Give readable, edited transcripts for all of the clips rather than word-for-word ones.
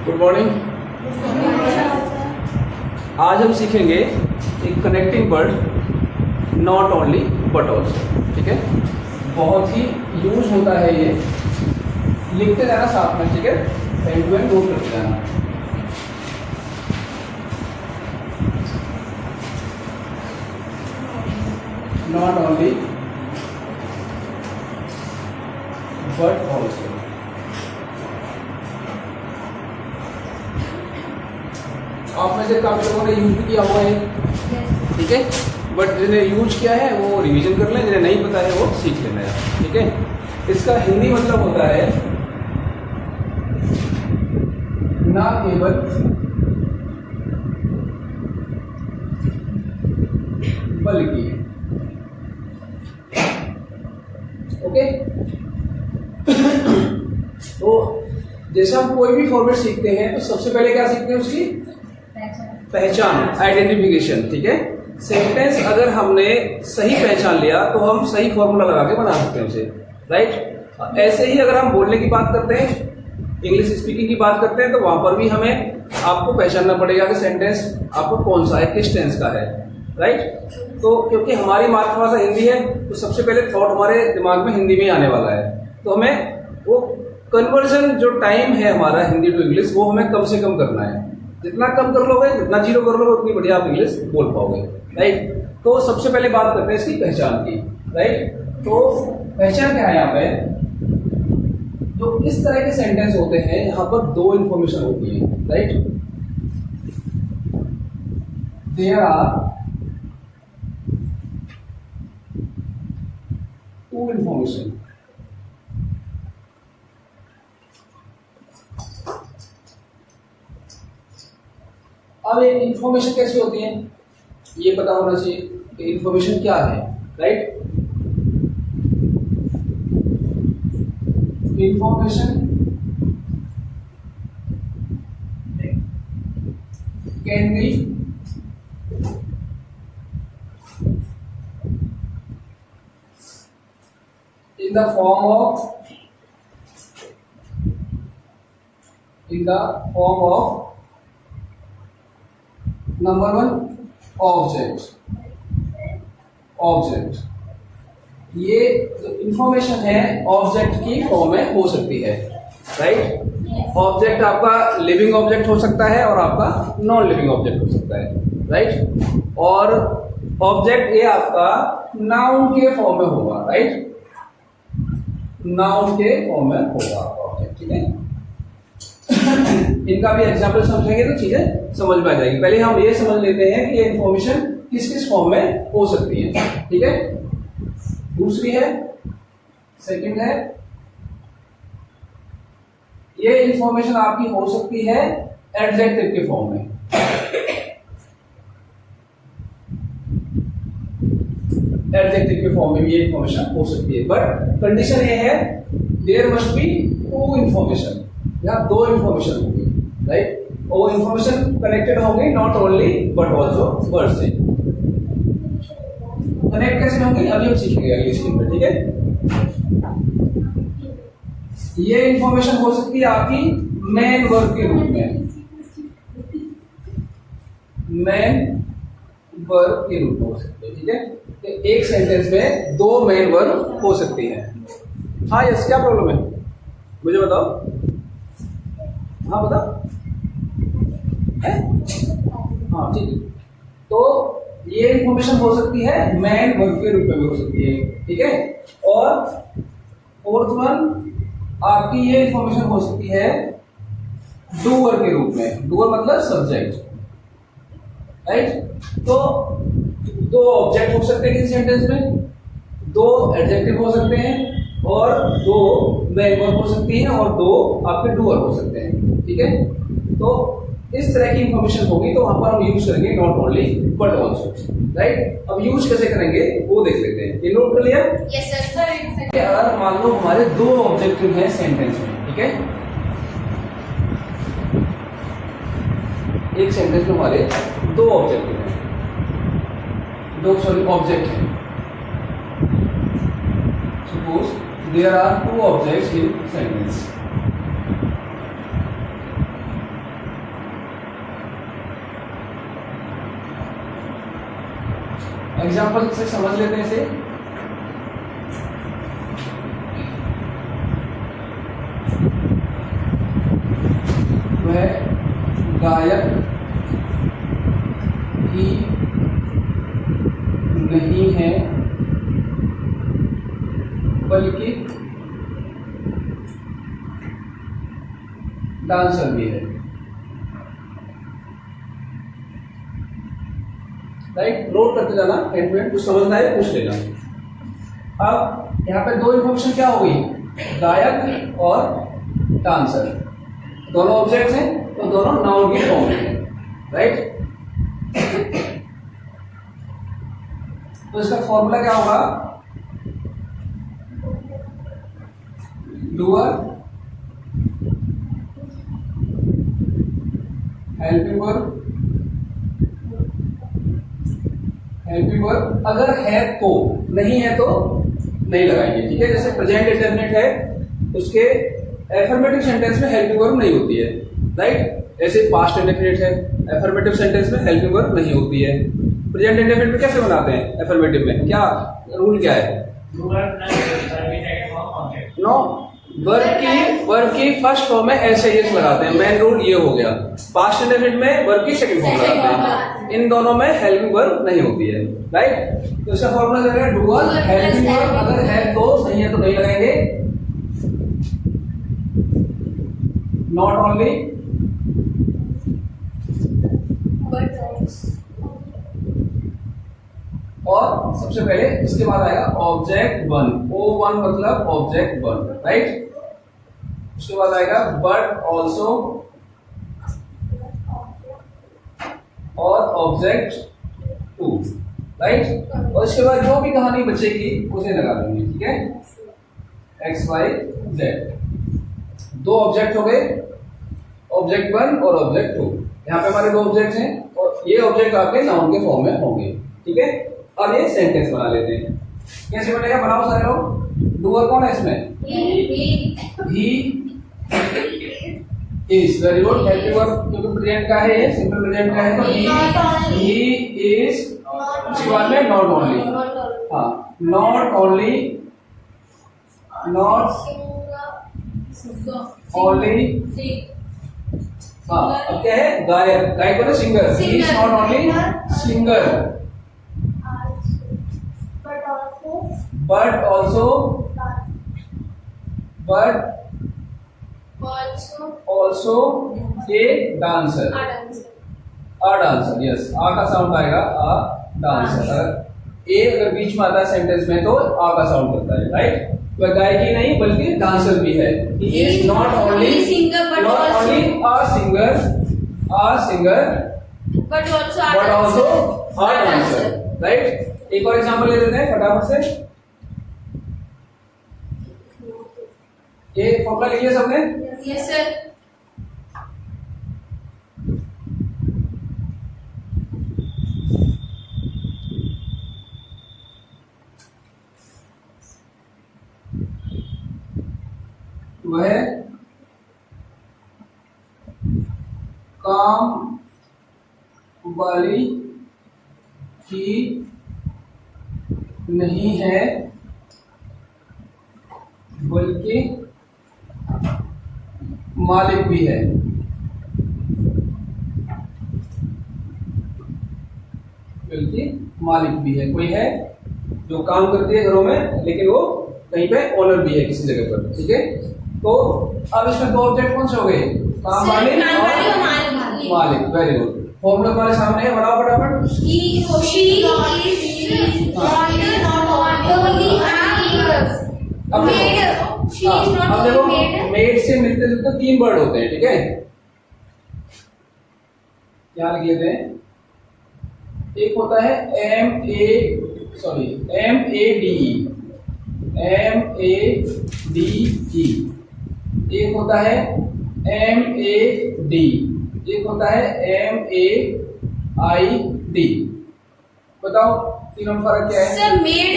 Good morning. आज हम सीखेंगे एक connecting word, not only but also. ठीक है, बहुत ही यूज होता है ये, लिखते जाना साथ में। ठीक है, एंड टू एंड नोट करते जाना। Not only but also. आप में से काफी लोगों ने यूज भी किया हुआ है, ठीक है, बट जिन्हें यूज किया है वो रिवीजन कर लें, जिन्हें नहीं पता है वो सीख लेना है। ठीक है, इसका हिंदी मतलब होता है ना केवल बल्कि। ओके, तो जैसे हम कोई भी फॉर्मेट सीखते हैं तो सबसे पहले क्या सीखते हैं, उसकी पहचान, आइडेंटिफिकेशन। ठीक है, सेंटेंस अगर हमने सही पहचान लिया तो हम सही फॉर्मूला लगा के बना सकते हैं उसे, राइट। ऐसे ही अगर हम बोलने की बात करते हैं, इंग्लिश स्पीकिंग की बात करते हैं, तो वहां पर भी हमें आपको पहचानना पड़ेगा कि सेंटेंस आपको कौन सा है, किस टेंस का है, राइट। तो क्योंकि हमारी मातृभाषा हिंदी है तो सबसे पहले थॉट हमारे दिमाग में हिंदी में ही आने वाला है, तो हमें वो कन्वर्जन जो टाइम है हमारा हिंदी टू इंग्लिश, वो हमें कम से कम करना है। जितना कम कर लोगे, जितना जीरो कर लोगे, उतनी बढ़िया आप इंग्लिश बोल पाओगे, राइट। तो सबसे पहले बात करते हैं इसकी पहचान की, राइट। तो पहचान क्या है यहाँ पे, जो इस तरह के सेंटेंस होते हैं यहाँ पर दो इंफॉर्मेशन होती है, right. There are two information. अब एक इंफॉर्मेशन कैसी होती है ये पता होना चाहिए कि इंफॉर्मेशन क्या है, right. Information can be in the form of number one object. ये जो इंफॉर्मेशन है ऑब्जेक्ट की फॉर्म में हो सकती है, राइट। ऑब्जेक्ट आपका लिविंग ऑब्जेक्ट हो सकता है और आपका नॉन लिविंग ऑब्जेक्ट हो सकता है, राइट। और ऑब्जेक्ट ये आपका नाउन के फॉर्म में होगा, राइट। नाउन के फॉर्म में होगा ऑब्जेक्ट, ठीक है। इनका भी एग्जाम्पल समझेंगे तो चीजें समझ में आ जाएगी। पहले हम ये समझ लेते हैं कि ये इंफॉर्मेशन किस किस फॉर्म में हो सकती है, ठीक है। दूसरी है, सेकंड है, ये इंफॉर्मेशन आपकी हो सकती है एडजेक्टिव के फॉर्म में। एडजेक्टिव के फॉर्म में भी ये इंफॉर्मेशन हो सकती है, बट कंडीशन ये है there must be two information, यहाँ दो इंफॉर्मेशन होगी, राइट। और वो इंफॉर्मेशन कनेक्टेड होंगी not only but also word से। कनेक्ट कैसे होंगी अभी हम सीखेंगे अगली स्क्रीन पे, ठीक है। ये इंफॉर्मेशन हो सकती है आपकी मेन वर्ब के रूप में, मेन वर्ब के रूप में हो सकती है, ठीक है। एक सेंटेंस में दो मेन वर्ब हो सकती है। हाँ यस, क्या प्रॉब्लम है मुझे बताओ। हाँ बता है, हाँ ठीक है। तो ये इंफॉर्मेशन हो सकती है मैन वर्ब के रूप में भी हो सकती है, ठीक है। और फोर्थ वन आपकी ये इंफॉर्मेशन हो सकती है डूअर के रूप में। डूअर मतलब सब्जेक्ट, राइट। तो दो ऑब्जेक्ट हो सकते हैं किसी सेंटेंस में, दो एडजेक्टिव हो सकते हैं और दो मेन वर्ब हो सकती है और दो आपके डूअर हो सकते हैं, ठीक है। तो इस तरह की इंफॉर्मेशन होगी तो वहां पर हम यूज करेंगे not only but also, right. अब यूज कैसे करेंगे वो देख लेते हैं। ये नोट कर लिया? Yes sir. अगर मान लो हमारे दो ऑब्जेक्टिव हैं सेंटेंस में, ठीक है। एक सेंटेंस में हमारे दो ऑब्जेक्टिव हैं, ऑब्जेक्ट है। Suppose there are two objects in sentence. Example से समझ लेते हैं इसे। वह गायक ही नहीं है बल्कि डांसर भी है। राइट, नोट करते जाना, एंड में कुछ समझना है पूछ लेना। अब यहाँ पे दो इन्फॉर्मेशन क्या हो गई, गायक और डांसर, दोनों ऑब्जेक्ट्स हैं तो दोनों नाउन की फॉर्म में है। राइट, तो इसका फॉर्मूला क्या होगा, doer, helping verb, helping verb अगर है तो, नहीं है तो नहीं लगाएंगे। ठीक है, जैसे प्रेजेंट इंडेफिनिट है उसके एफर्मेटिव सेंटेंस में हेल्पिंग वर्ब नहीं होती है। राइट, ऐसे पास्ट इंडेफिनिट है, एफर्मेटिव सेंटेंस में हेल्पिंग वर्ब नहीं होती है। प्रेजेंट इंडेफिनिट में कैसे बनाते हैं, एफर्मेटिव में क्या रूल क्या है, नो वर्ब की फर्स्ट फॉर्म में ऐसे यस लगाते हैं, मेन रूल ये हो गया। पास्ट इंडेफिनिट में वर्ब की सेकंड फॉर्म लगाते हैं, इन दोनों में हेल्पिंग वर्ब नहीं होती है। राइट, तो इसका फॉर्मूला जो है डूअर, हेल्पिंग वर्ब अगर है तो, नहीं है तो नहीं लगाएंगे। नॉट ओनली और सबसे पहले इसके बाद आएगा ऑब्जेक्ट वन, O1 मतलब ऑब्जेक्ट वन। राइट, उसके बाद आएगा बट ऑल्सो और ऑब्जेक्ट टू। राइट, और इसके बाद जो भी कहानी बचेगी उसे लगा देंगे। ठीक है, एक्स वाई जेड, दो ऑब्जेक्ट हो गए, ऑब्जेक्ट वन और ऑब्जेक्ट टू। यहाँ पे हमारे दो ऑब्जेक्ट हैं और ये ऑब्जेक्ट आपके नाउन के फॉर्म में होंगे। ठीक है, अब ये सेंटेंस बना लेते हैं। कैसे बनेगा, बनाओ सारे लोग। डूअर कौन है इसमें, he is, very good. Helping verb क्योंकि प्रेजेंट का है, ये सिंपल प्रेजेंट का है तो ही इज, उसके बाद में नॉट ओनली, हाँ नॉट ओनली, नॉट ओनली, हाँ अब क्या है, गायक, गायक बोले singer, he is not only singer but also a dancer, a dancer, yes, आ का साउंड आएगा, a dancer। अगर ए अगर बीच में आता है सेंटेंस में तो आ का साउंड करता है। राइट, वह गायक ही नहीं बल्कि डांसर भी है। he is not only a singer but also a dancer। Right, एक और एग्जांपल ले लेते हैं फटाफट से। ये फॉर्मूला लिखिए सबने। Yes sir. वह काम वाली ही नहीं है बल्कि मालिक भी है। बल्कि मालिक भी है, कोई है जो काम करती है घरों में लेकिन वो कहीं पे ओनर भी है किसी जगह पर। ठीक है, तो अब इसमें दो ऑब्जेक्ट कौन से हो गए, काम वाले और मालिक। वेरी गुड, फॉर्मूला तुम्हारे सामने है, बनाओ फटाफट। अब देखो मेड से मिलते जुलते तीन वर्ड होते हैं। ठीक है, क्या लिख लेते हैं, एक होता है MADE, एक होता है MAD, एक होता है MAID। बताओ तीनों में फर्क क्या है। सर मेड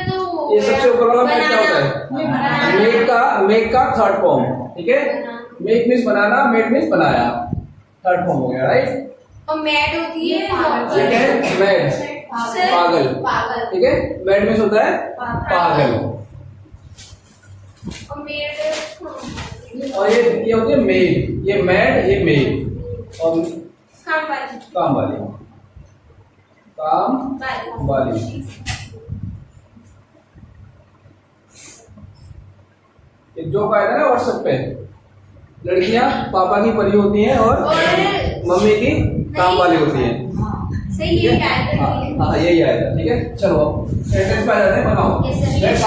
तो ये सबसे ऊपर वाला मेड क्या होता है, मेड का थर्ड फॉर्म। ठीक है, मेक मीन्स बनाना, मेड मीन्स बनाया, थर्ड फॉर्म हो गया। राइट, और मैड होती है ठीक है, मैड सर पागल। पागल। ठीक है, मैड मीन्स होता है पागल। और मेड और ये होती है मेल, ये मैड, ये मेल। और काम वाली। काम वाली, काम वाली। एक जोक आया था ना व्हाट्सएप पे, लड़कियां पापा की परी होती हैं और मम्मी की काम वाली होती हैं। सही है क्या है? हाँ यही आया था। ठीक है, चलो अब सेंटेंस पे आ जाते हैं, बनाओ। She is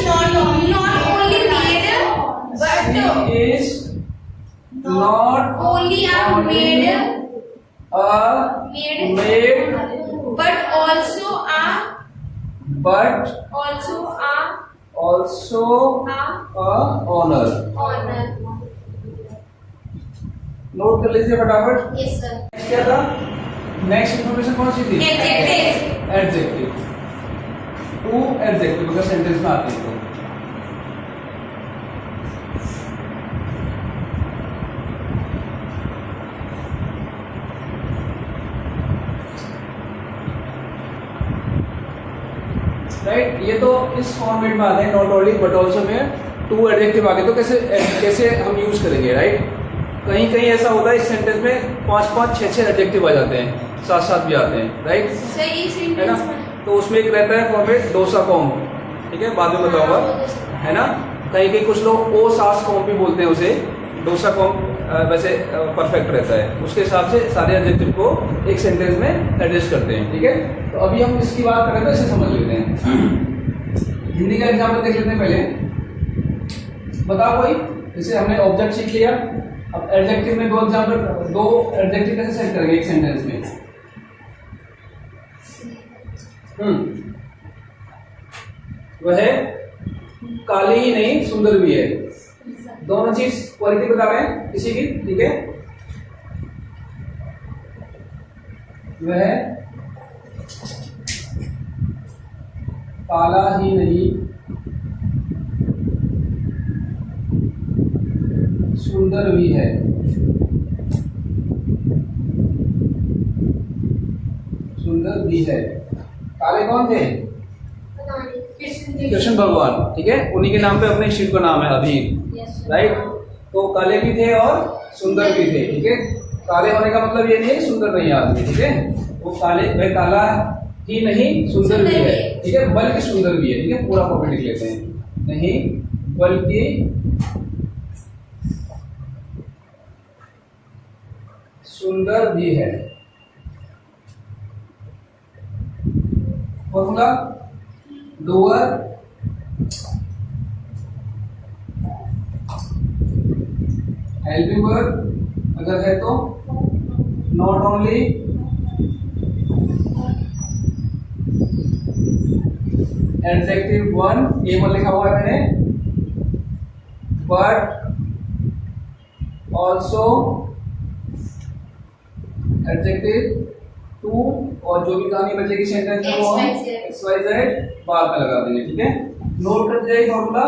not only maid but She is not only a maid a maid but also a owner। honor। Note कर लीजिए फटाफट। Yes sir। नेक्स्ट क्या था? नेक्स्ट इन्फॉर्मेशन कौन सी थी? Adjective। एडजेक्टिव। टू एडजेक्टिव अगर सेंटेंस में आते हैं तो राइट। ये तो इस फॉर्मेट में आते हैं, नॉट ओनली बट ऑल्सो में टू एडजेक्टिव आगे तो कैसे कैसे हम यूज करेंगे, राइट। कहीं कहीं ऐसा होता है इस सेंटेंस में 5-5, 6-6 एडजेक्टिव आ जाते हैं, साथ साथ भी आते हैं, राइट, सही है ना। सेंटेंस तो उसमें एक रहता है फॉर्मेट डोसा कॉम, ठीक है, बाद में बताऊंगा, है ना। कहीं कहीं कुछ लोग ओ सास कॉम भी बोलते हैं उसे, डोसा कॉम वैसे परफेक्ट रहता है। उसके हिसाब से सारे एडजेक्टिव को एक सेंटेंस में एडजस्ट करते हैं, ठीक है। तो अभी हम इसकी बात करें तो इसे समझ लेते हैं। हिंदी का एग्जाम्पल देख लेते हैं पहले। बताओ कोई, जैसे हमने ऑब्जेक्ट सीख लिया, अब एडजेक्टिव में दो एडजेक्टिव कैसे सेट करेंगे एक सेंटेंस में? वह काली ही नहीं सुंदर भी है। दोनों चीज क्वालिटी बता रहे हैं किसी की, ठीक है। वह काला ही नहीं सुंदर भी है। सुंदर भी है। काले कौन थे? कृष्ण भगवान, ठीक है। उन्हीं के नाम पे अपने शिव का नाम है अभीर, राइट। तो काले भी थे और सुंदर भी थे, ठीक है। काले होने का मतलब ये नहीं है सुंदर नहीं आदमी, ठीक है। वो काले, वह काला ही नहीं सुंदर भी है, ठीक है, बल्कि सुंदर भी है, ठीक है। पूरा कॉपी लिख लेते हैं, नहीं बल्कि सुंदर भी है। फॉर्मूला डूअर हेल्पिंग वर्ब अगर है तो नॉट ओनली एडजेक्टिव 1 A1 लिखा हुआ है मैंने, बट ऑल्सो एडजेक्टिव 2 और जो भी कहानी बचेगी सेंटेंस में वो XYZ बाद में लगा देंगे, ठीक है। नोट कर जाइए फॉर्मूला।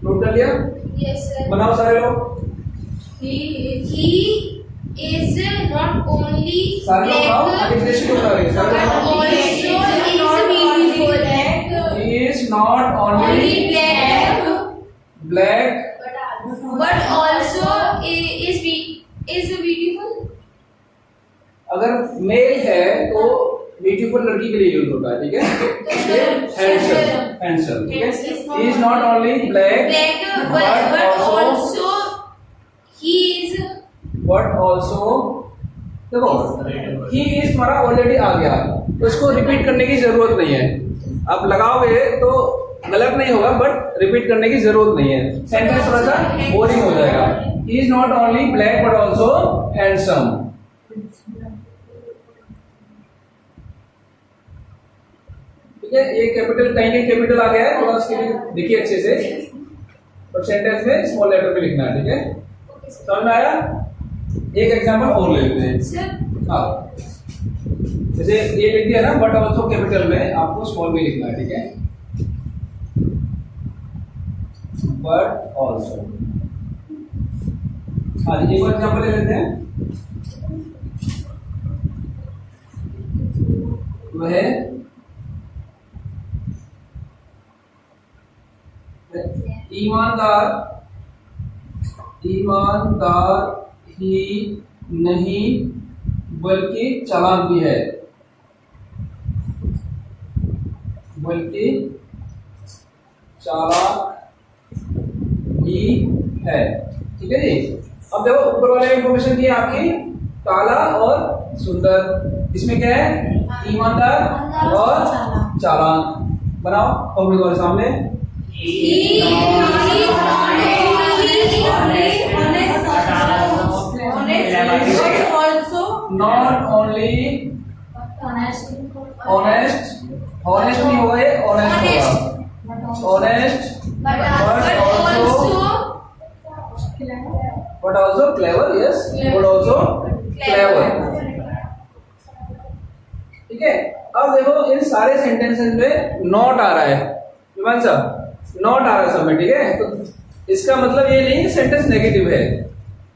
नोट कर लिया? Yes sir। बनाओ सारे लोग। He is not only सारे लोग बनाओ, आगे देश क्यों बना रहे हैं? सारे लोग बनाओ। He is not only black but also is beautiful। अगर मेल है तो ब्यूटीफुल लड़की के लिए यूज होता है, ठीक है। हैंडसम, ठीक है। He is not only black but also he is देखो ही इज हमारा ऑलरेडी आ गया, तो इसको रिपीट करने की जरूरत नहीं है। आप लगाओगे तो गलत नहीं होगा, बट रिपीट करने की जरूरत नहीं है। सेंटेंस थोड़ा सा बोरिंग हो जाएगा। He is not only black but also handsome. ठीक है, ये कैपिटल कहीं कहीं कैपिटल आ गया है, थोड़ा उसके लिए देखिए अच्छे से, और सेंटेंस में स्मॉल लेटर में लिखना है, ठीक है। समझ में आया? एक एग्जांपल और ले लेते हैं। हाँ, जैसे ये लिख दिया ना, बट ऑल्सो कैपिटल में, आपको स्मॉल में लिखना है, ठीक है। But also. हाँ जी, एक और एग्जाम्पल ले लेते हैं। वह ईमानदार ही नहीं बल्कि चालाक भी है, बल्कि चालाक ही है। ठीक है जी। अब देखो ऊपर वाले इंफॉर्मेशन दी है आपकी, काला और सुंदर। इसमें क्या है? ईमानदार और चालाक। बनाओ फॉर्मूले के सामने। नॉट ओनली ऑनेस्ट, ऑनेस्ट नहीं होगा ये, ऑनेस्ट होगा। Honest but also clever, yes, but also clever. ठीक है। अब देखो इन सारे सेंटेंसेस में नॉट आ रहा है, विमान साहब, नॉट आ रहा है सब में। ठीक है, तो इसका मतलब ये नहीं कि सेंटेंस नेगेटिव है,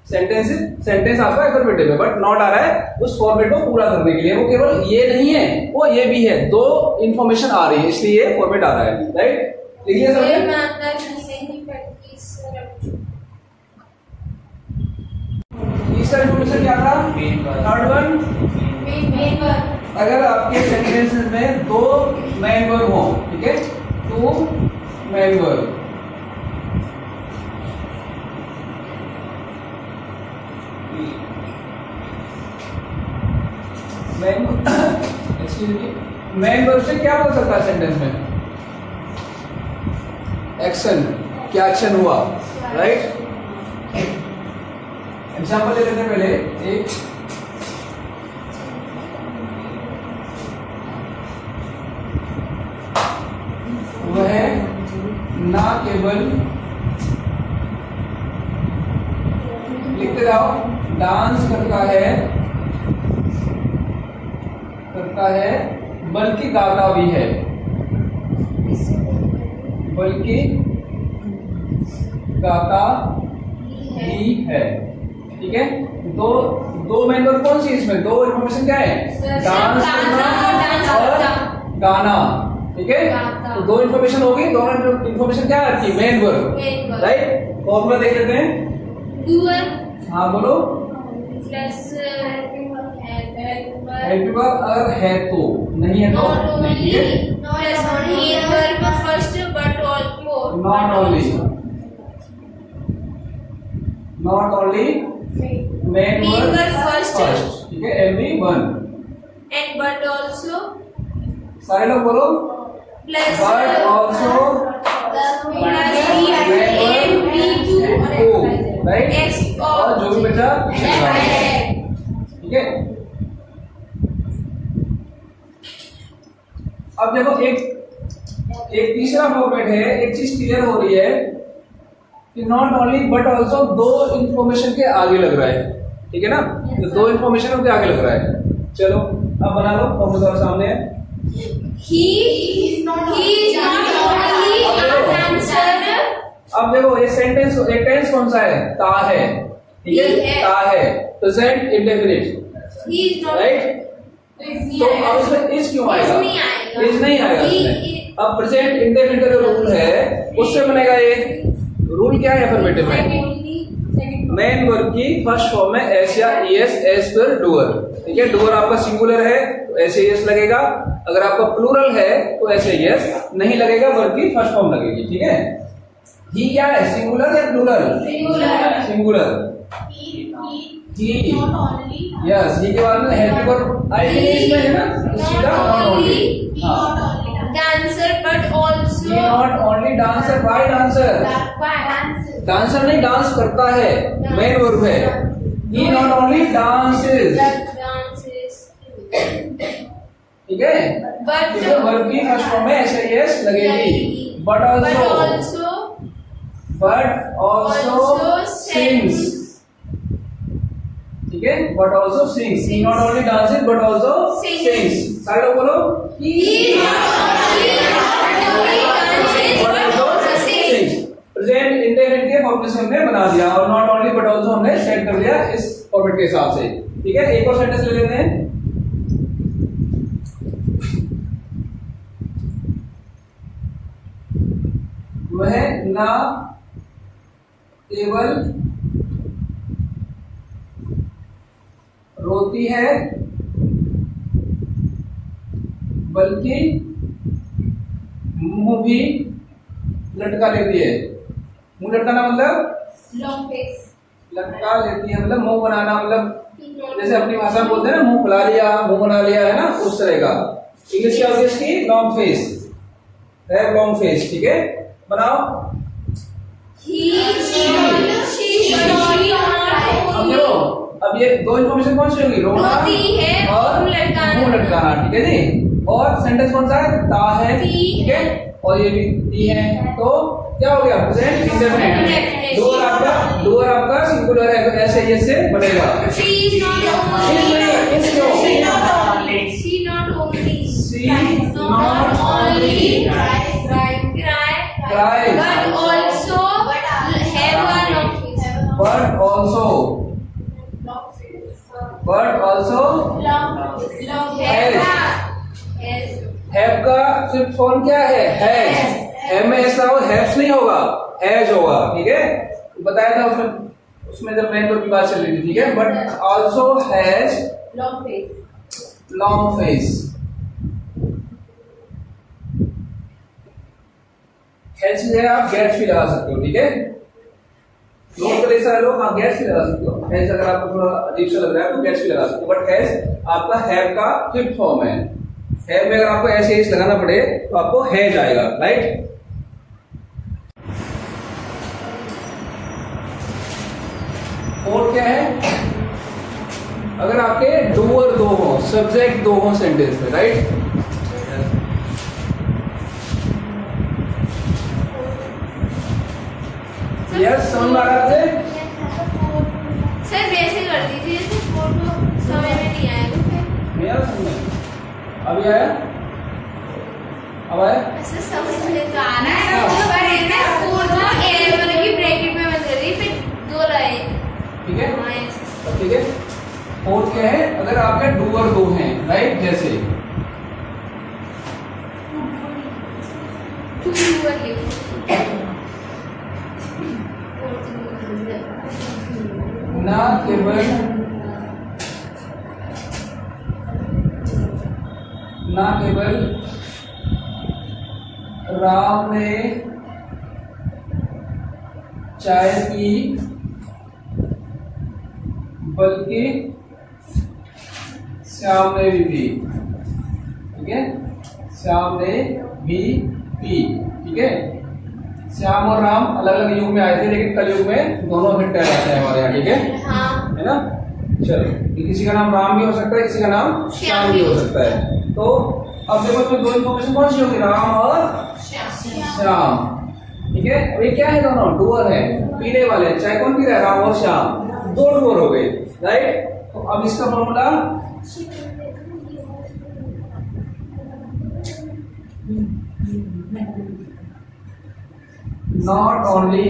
सेंटेंस आपका एफर्मेटिव है, बट नॉट आ रहा है उस फॉर्मेट को पूरा करने के लिए। वो केवल ये नहीं है, वो ये भी है, दो इंफॉर्मेशन आ रही है, इसलिए ये फॉर्मेट आ रहा है। राइट, लिखिए सब। तीसरा इंफॉर्मेशन क्या था? थर्ड वन, अगर आपके सेंटेंसेस में दो मेन वर्ब हो, ठीक है, two main verb, main verb से क्या बोल सकता है सेंटेंस में? एक्शन, क्या एक्शन हुआ, राइट। एग्जाम्पल ले लेते हैं पहले एक। वह ना केवल, लिखते जाओ, डांस करता है बल्कि गाता भी है, बल्कि गाता भी है। ठीक है, दो मेन वर्ब कौन सी इसमें? दो इन्फॉर्मेशन क्या है? डांस करना और गाना। ठीक है, तो दो इन्फॉर्मेशन होगी, दोनों इन्फॉर्मेशन क्या आती है? Main verb, right. फॉर्मूला देख लेते हैं। डूअर, हाँ बोलो। प्लस हेल्पिंग वर्ब अगर है तो, नहीं है तो नहीं है। First but also, not only main verb first, ठीक है, everyone, एंड बट ऑल्सो, सारे लोग बोलो, प्लस बट ऑल्सो राइट, और जो भी बचा ठीक है। अब देखो एक तीसरा फॉर्मेट है, एक चीज क्लियर हो रही है कि नॉट ओनली बट ऑल्सो दो इंफॉर्मेशन के आगे लग रहा है। ठीक है ना, तो दो इंफॉर्मेशन के आगे लग रहा है। चलो अब बना लो, फॉर्मूला सामने है। He is not only a dancer. अब देखो ये सेंटेंस, ये टेंस कौन सा है? ता है, ठीक है, ता है, present indefinite, He is not, right. तो अब इसमें इज क्यों आएगा? इज नहीं आएगा इसमें। अब प्रेजेंट इंडेफिनिट का जो रूल है उससे बनेगा ये रूल। क्या है अफर्मेटिव में? मेन वर्ब की फर्स्ट फॉर्म में एस या ईएस, एस पर डूअर। ठीक है, डूअर आपका सिंगुलर है तो ऐसे ईएस लगेगा, अगर आपका प्लूरल है तो ऐसे ईएस नहीं लगेगा, वर्ब की फर्स्ट फॉर्म लगेगी। ठीक है, ही क्या है? सिंगुलर या प्लूरल? सिंगुलर। ही यस, ही के बाद में हेल्पिंग वर्ब आएगी इसमें, है ना, सीधा not only. dancer but also, he not only dancer, why dancer? Dancer नहीं, डांस करता है, मेन वर्ब है। he not only dances, ठीक है, but वर्ब की फर्स्ट फॉर्म में ऐसे यस लगेगी, बट ऑल्सो सिंग्स। ठीक है, but also sings. he not only dances but also sings। सारे लोग बोलो, he not only dances but also sings। Present format से हमने बना दिया और नॉट ओनली बट ऑल्सो हमने सेट कर दिया इस फॉर्मेट के हिसाब से। ठीक है, एक और सेंटेंस ले लेते हैं। वह ना केवल रोती है बल्कि मुंह भी लटका लेती है। मुंह लटकाना मतलब लॉन्ग फेस, लटका लेती है मतलब मुंह बनाना, मतलब जैसे अपनी भाषा में बोलते हैं ना मुंह फुला लिया, मुंह बना लिया, है ना, उस तरह का। इंग्लिश क्या होती है इसकी? Long face, have long face. ठीक है, बनाओ। अब देखो, अब ये दो इन्फॉर्मेशन कौन सी होगी? रोना और मुंह लटकाना। ठीक है जी। और सेंटेंस कौन सा है? ता है। ठीक है, और ये भी ती है। तो क्या हो गया? Present indefinite. डूअर आपका सिंगुलर है, तो ऐसे ये से बनेगा। But also हैव का सिर्फ फॉर्म क्या है? हैज। हैव में ऐसा हो, हैव्स नहीं होगा, हैज होगा। ठीक है, बताया था उसमें जब मेन की बात चल रही थी। ठीक है, but also has long face. Has से आप गेट्स भी लगा सकते हो। ठीक है, लोग तो ऐसा लोग हाँ गेट्स भी लगा सकते हो। हैज अगर आपको थोड़ा अजीब सा लग रहा है तो गेट्स भी लगा सकते हो, बट हैज आपका हैव का फिफ्थ फॉर्म है। हैव में अगर आपको ऐसे एस लगाना पड़े तो आपको हैज आएगा, राइट। और क्या है? अगर आपके डूअर दो हो, सब्जेक्ट दो हो सेंटेंस में, राइट। यस, समझ आ रहा है? सर वैसे कर दीजिए, फोटो समझ में नहीं आया तो फिर मेरा समझ अभी आया? अब आया? ऐसे समझ में तो आ रहा है, पर है ना फोटो ए वाले की ब्रैकेट में बंद कर दी, फिर दो रहे। ठीक है, तो ठीक है। फोर्थ क्या है? अगर आपके डूअर दो हैं, राइट, जैसे ना केवल राम ने चाय पी बल्कि श्याम ने भी पी। ठीक है, श्याम ने भी पी। ठीक है, श्याम और राम अलग अलग युग में आए थे, लेकिन कलयुग में दोनों इकट्ठे रहते हैं हमारे यहाँ। ठीक है, हाँ। है ना। चलो, किसी का नाम राम भी हो सकता है, किसी का नाम श्याम भी हो सकता है। तो अब देखो इसमें दो इन्फॉर्मेशन कौन सी होगी? राम और श्याम। ठीक है, अब ये क्या है? दोनों डूअर है, पीने वाले। चाय कौन पी रहा है? राम और श्याम, दो डूअर हो गए, राइट। तो अब इसका formula not only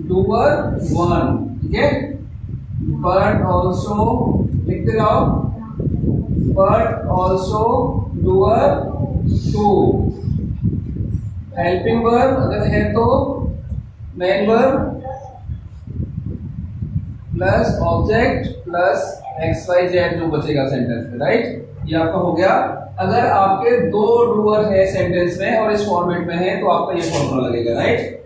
doer one, ठीक है, but also लिखते जाओ, but also doer two। Helping verb अगर है तो main verb plus object plus XYZ जो बचेगा सेंटेंस में, राइट। ये आपका हो गया। अगर आपके दो डूअर है सेंटेंस में और इस फॉर्मेट में है तो आपका ये फॉर्मूला लगेगा, राइट।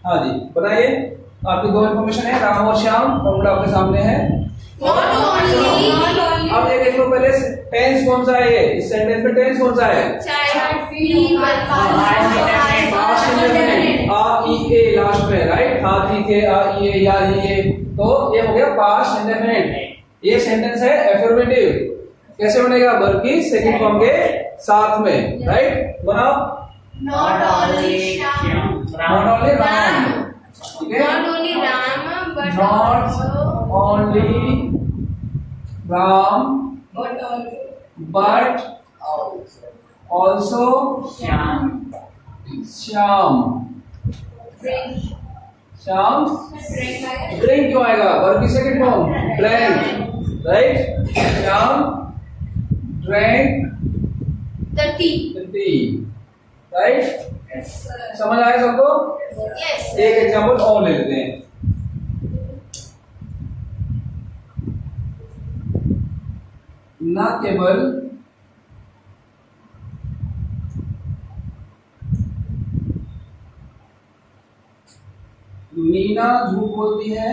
हाँ जी, बताइए। आपकी दो इन्फॉर्मेशन है, राम और श्याम, फॉर्मूला आपके सामने है। अब ये देख लो पहले टेंस कौन सा है? ये इस सेंटेंस में टेंस कौन सा है? आ ई ए लास्ट में, राइट। हाथी थे, आ ई ए, या ई ए, तो ये हो गया पास्ट इंडेफिनिट। ये सेंटेंस है एफर्मेटिव। कैसे बनेगा? बल्कि सेकंड फॉर्म के साथ में, राइट। बनाओ। Not only राम, ठीक है, not only Ram but not only Ram but also Shyam, Shyam drink क्यों आएगा, वर्ब की second form drank, right. Shyam drank The tea. T, right. समझ आया सबको? Yes. एक एग्जांपल और ले लेते हैं। न केवल मीना झूठ बोलती है,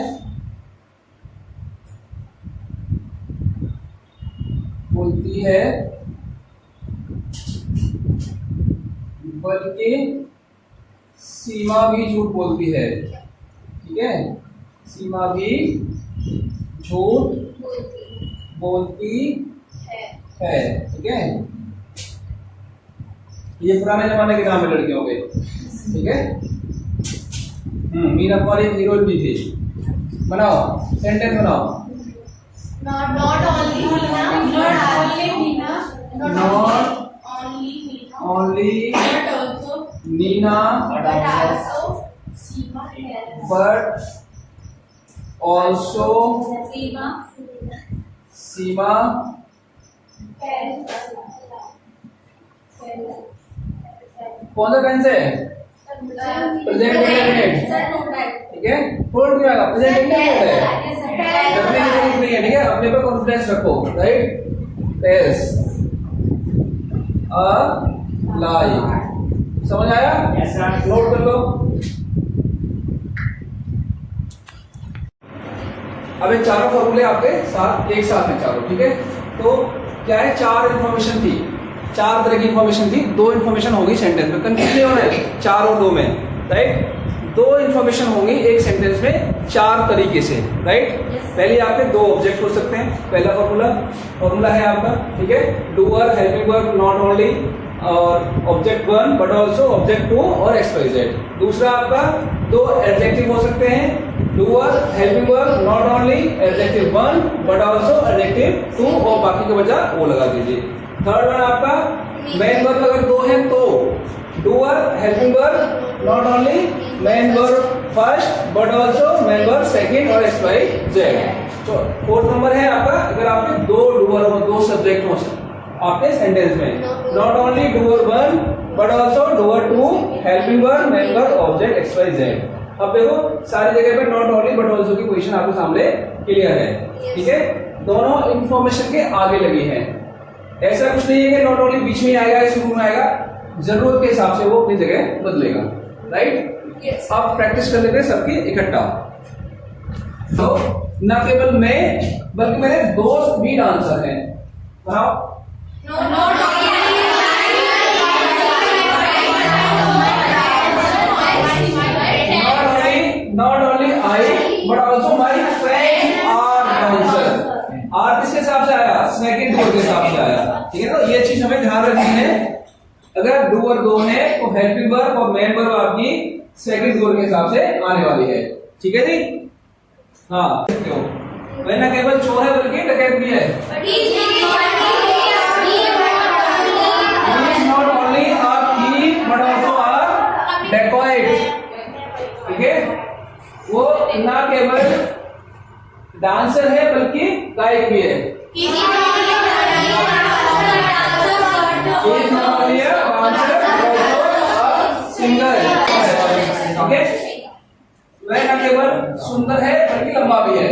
बल्कि सीमा भी झूठ बोलती है, ठीक है। सीमा भी झूठ बोलती है, ठीक है। ये पुराने जमाने के नाम है लड़कियों के, ठीक है। मीना कुमारी हीरोइन भी थी। बनाओ, सेंटेंस बनाओ। Not only Meena, not only Meena, Not only but also Nina, Seema, but also Seema. कौन सा टेंस है? प्रेजेंट इंडेफिनिट, ठीक है। फुल क्यों आएगा? प्रेजेंट इंडेफिनिट है, डेफिनेट नहीं है, ठीक है। अपने पे कॉन्फिडेंस रखो, राइट। टेल्स अ लाई, समझ आया? नोट कर लो। अब ये चारों फॉर्मूले आपके साथ एक साथ हैं चारों, ठीक है। तो क्या है, चार इंफॉर्मेशन थी, चार तरह की इंफॉर्मेशन थी, दो इंफॉर्मेशन होगी सेंटेंस में, कंफ्यूज नहीं होना है, चार और दो में, राइट। दो इंफॉर्मेशन होंगी एक सेंटेंस में चार तरीके से, राइट। पहले आपके दो ऑब्जेक्ट हो सकते हैं, पहला फॉर्मूला है आपका, ठीक है। Doer, helping verb, not only और object one but also object two और एक्स वाई जेड। दूसरा आपका दो एडजेक्टिव हो सकते हैं, doer, helping verb, not only, adjective one but also adjective two और बाकी के बजाय वो लगा दीजिए। थर्ड वन आपका मेन वर्ब अगर दो हैं तो doer, helping verb, not only, main verb first but also main verb second और X Y Z. Fourth number है आपका अगर आपके दो डूअर हो, दो सब्जेक्ट हो आपके सेंटेंस में, not only doer one but also doer two, helping verb, main verb, object X Y Z. अब देखो सारी जगह पे नॉट ओनली बट ऑल्सो की पोजीशन आपके सामने क्लियर है, ठीक है। दोनों इंफॉर्मेशन के आगे लगी है, ऐसा कुछ नहीं है कि नॉट ओनली बीच में आएगा या शुरू में आएगा, जरूरत के हिसाब से वो अपनी जगह बदलेगा, राइट। आप प्रैक्टिस कर लेते हैं सबकी इकट्ठा। तो न केवल मैं बल्कि मेरे दोस्त भी डांसर हैं, बताओ। Not only I but also my friends are dancer। Are किसके हिसाब से आया? सेकंड वर्ब के हिसाब से आया, ठीक है। तो ये चीज हमें ध्यान रखनी है, अगर डूअर दो है तो हेल्पिंग वर्ब और मेन वर्ब आपकी सेकंड वर्ब के हिसाब से आने वाली है, ठीक है जी। हाँ, वह न केवल चोर है बल्कि डकैत भी है। Not only are thief but also are dacoit, ठीक है। वो ना केवल डांसर है बल्कि गायक भी है, सिंगर, ठीक है। वह न केवल सुंदर है बल्कि लंबा भी है।